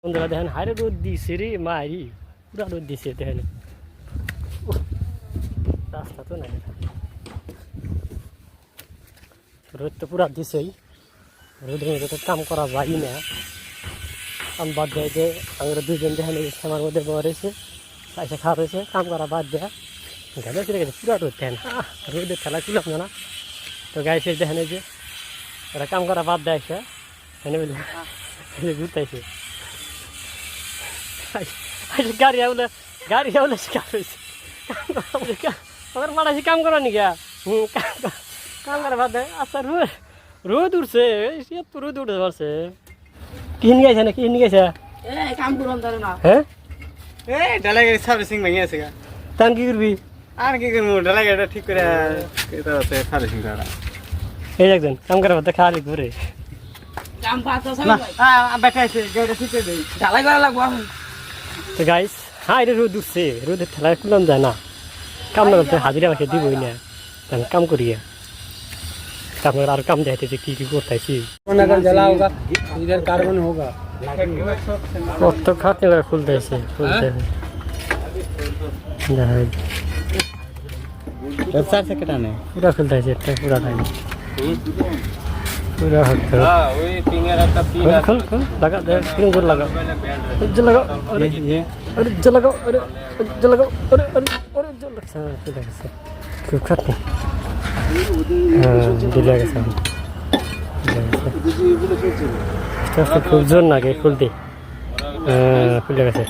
বন্ধুরা দেখেন হারে রোদ দিছে রে মারি পুরা রোদ দিছে দেখেন রাস্তা তো নাই রোদ তো পুরা দিছেই রোদের মধ্যে তো কাম করা যায় না কাম বাদ দেয় যে আমরা দুজন দেখেন আমার মধ্যে বরেছে পয়সা খাওয়া রয়েছে কাম করা বাদ দেয়া গাড়ি ফিরে গেছে পুরা রোদ দেন রোদের খেলা ছিল না তো গাড়ি ফিরে দেখেন যে ওরা কাম করা বাদ দেয় এসে এনে বলে ঘুরতেছে গাড়ি আউলে শিকার হয়েছে ওদের মারাছি কাম করা নি গা কাম করা বাদ দেয় আচ্ছা রোদ উঠছে তো রোদ উঠে পারছে কিন গেছে না কিন গেছে কাম করুন না হ্যাঁ ডালা গাড়ি সার্ভিসিং ভেঙে আছে গা তান কি করবি আর কি করবো ডালা গাড়িটা ঠিক করে এটা হচ্ছে সার্ভিসিং করা এই একজন কাম করা বাদ খালি ঘুরে কাম পাতা না সব বেটা আছে গাড়িটা ঠিক করে দেই ঢালাই করা লাগবো এখন তো গাইস হ্যাঁ এটা রোদ উঠছে রোদের ঠেলা খুললাম যায় না কাম না করতে হাজিরা আমাকে দিবই না আমি কাম করিয়া তারপর আর কাম দেখাইতেছে কি কি করতেছি अगर जला होगा इधर कार्बन होगा কত খাটনি করে খুলতেছে वेबसाइट से कटाने পুরা খুলতেছে একটা পুরা টাইম পুরা হচ্ছে हां वही पिंगर का खोल खोल लगा दे क्रीम कर लगा जल लगाओ अरे ये अरे जल लगाओ अरे जल लगाओ अरे अरे अरे जल लगा खुल गया खूब खाटनी दिला के साथ খুব জোর না গে খুলতে খুলে গেছে